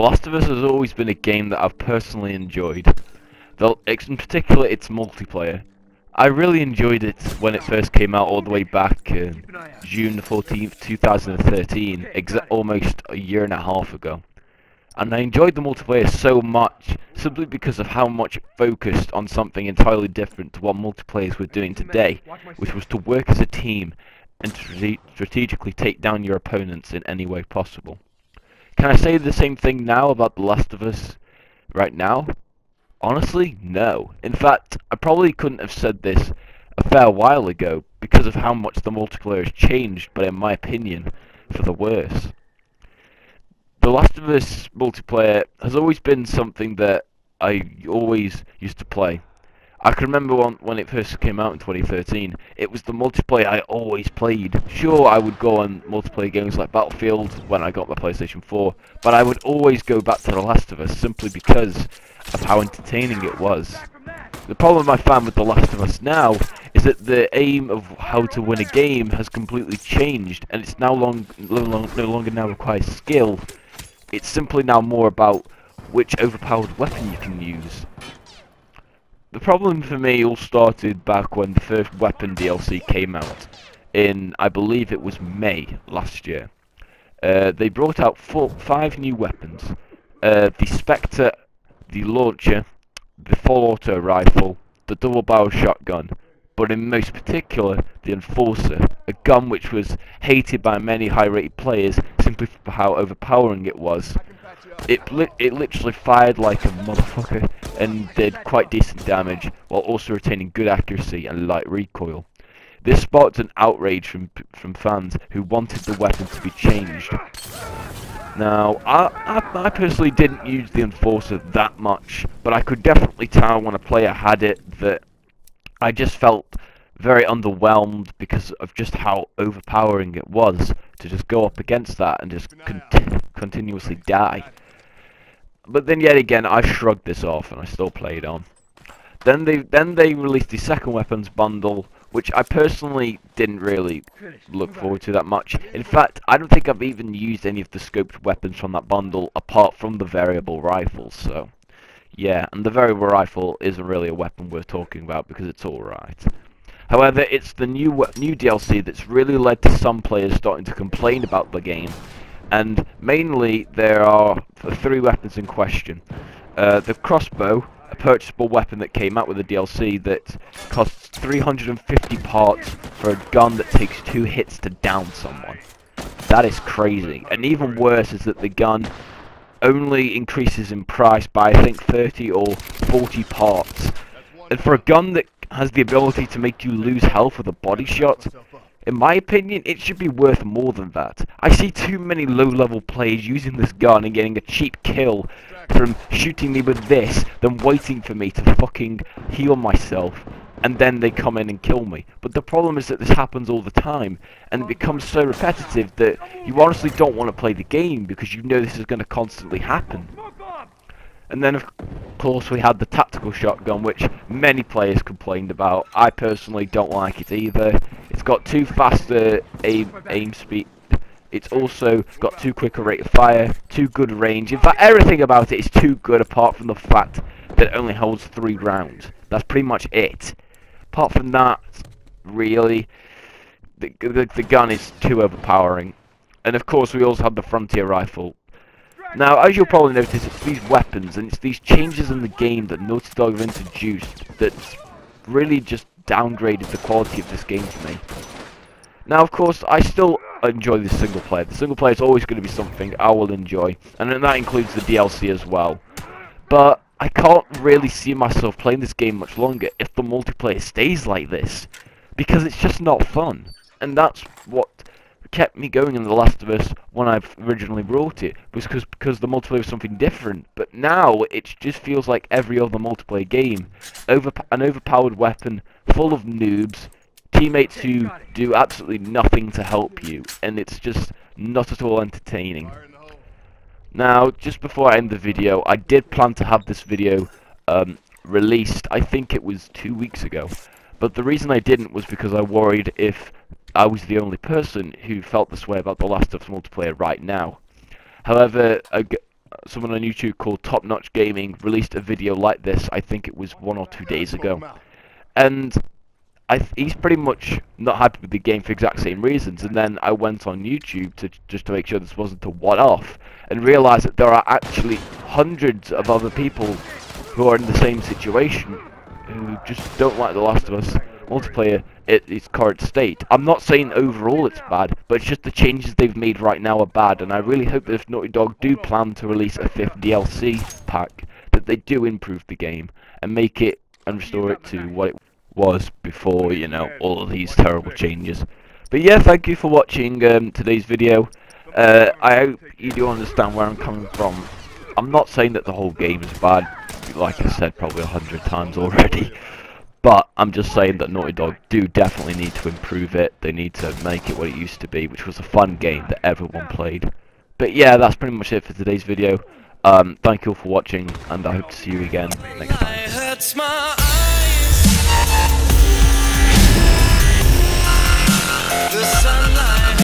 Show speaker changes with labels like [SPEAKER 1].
[SPEAKER 1] Last of Us has always been a game that I've personally enjoyed. In particular, its multiplayer. I really enjoyed it when it first came out all the way back June the 14th, 2013, almost a year and a half ago. And I enjoyed the multiplayer so much, simply because of how much it focused on something entirely different to what multiplayers were doing today, which was to work as a team and strategically take down your opponents in any way possible. Can I say the same thing now about The Last of Us right now? Honestly, no. In fact, I probably couldn't have said this a fair while ago because of how much the multiplayer has changed, but in my opinion, for the worse. The Last of Us multiplayer has always been something that I always used to play. I can remember when it first came out in 2013, it was the multiplayer I always played. Sure, I would go on multiplayer games like Battlefield when I got my PlayStation 4, but I would always go back to The Last of Us simply because of how entertaining it was. The problem I found with The Last of Us now is that the aim of how to win a game has completely changed, and it's now no longer now requires skill. It's simply now more about which overpowered weapon you can use. The problem for me all started back when the first weapon DLC came out in, I believe it was May last year. They brought out 5 new weapons. The Spectre, the Launcher, the full auto rifle, the double barrel shotgun, but in most particular, the Enforcer, a gun which was hated by many high-rated players simply for how overpowering it was. It literally fired like a motherfucker and did quite decent damage while also retaining good accuracy and light recoil. This sparked an outrage from fans who wanted the weapon to be changed. Now, I personally didn't use the Enforcer that much, but I could definitely tell when a player had it that I just felt very underwhelmed because of just how overpowering it was to just go up against that and just continuously die. But then yet again, I shrugged this off and I still played on. Then they released the second weapons bundle, which I personally didn't really look forward to that much. In fact, I don't think I've even used any of the scoped weapons from that bundle apart from the variable rifles. So, yeah, and the variable rifle isn't really a weapon worth talking about because it's alright. However, it's the new DLC that's really led to some players starting to complain about the game. And mainly, there are 3 weapons in question. The Crossbow, a purchasable weapon that came out with the DLC that costs 350 parts for a gun that takes 2 hits to down someone. That is crazy. And even worse is that the gun only increases in price by I think 30 or 40 parts. And for a gun that has the ability to make you lose health with a body shot, in my opinion, it should be worth more than that. I see too many low-level players using this gun and getting a cheap kill from shooting me with this, then waiting for me to fucking heal myself, and then they come in and kill me. But the problem is that this happens all the time, and it becomes so repetitive that you honestly don't want to play the game because you know this is going to constantly happen. And then, of course, we had the tactical shotgun, which many players complained about. I personally don't like it either. It's got too faster aim speed. It's also got too quick a rate of fire, too good range. In fact, everything about it is too good apart from the fact that it only holds 3 rounds. That's pretty much it. Apart from that, really, the gun is too overpowering. And of course, we also had the Frontier Rifle. Now, as you'll probably notice, it's these weapons and it's these changes in the game that Naughty Dog have introduced that's really just downgraded the quality of this game for me. Now, of course, I still enjoy the single player. The single player is always going to be something I will enjoy, and then that includes the DLC as well. But I can't really see myself playing this game much longer if the multiplayer stays like this, because it's just not fun. And that's what kept me going in The Last of Us when I originally brought it, was because the multiplayer was something different. But now it just feels like every other multiplayer game. An overpowered weapon full of noobs, teammates who do absolutely nothing to help you, and it's just not at all entertaining. Now, just before I end the video, I did plan to have this video released, I think it was 2 weeks ago, but the reason I didn't was because I worried if I was the only person who felt this way about The Last of Us multiplayer right now. However, someone on YouTube called Top Notch Gaming released a video like this. I think it was 1 or 2 days ago, and he's pretty much not happy with the game for exact same reasons. And then I went on YouTube just to make sure this wasn't a one-off, and realized that there are actually hundreds of other people who are in the same situation who just don't like The Last of Us multiplayer at its current state. I'm not saying overall it's bad, but it's just the changes they've made right now are bad, and I really hope that if Naughty Dog do plan to release a 5th DLC pack, that they do improve the game and make it and restore it to what it was before, you know, all of these terrible changes. But yeah, thank you for watching today's video. I hope you do understand where I'm coming from. I'm not saying that the whole game is bad, like I said probably 100 times already, but I'm just saying that Naughty Dog do definitely need to improve it. They need to make it what it used to be, which was a fun game that everyone played. But yeah, that's pretty much it for today's video. Thank you all for watching, and I hope to see you again next time.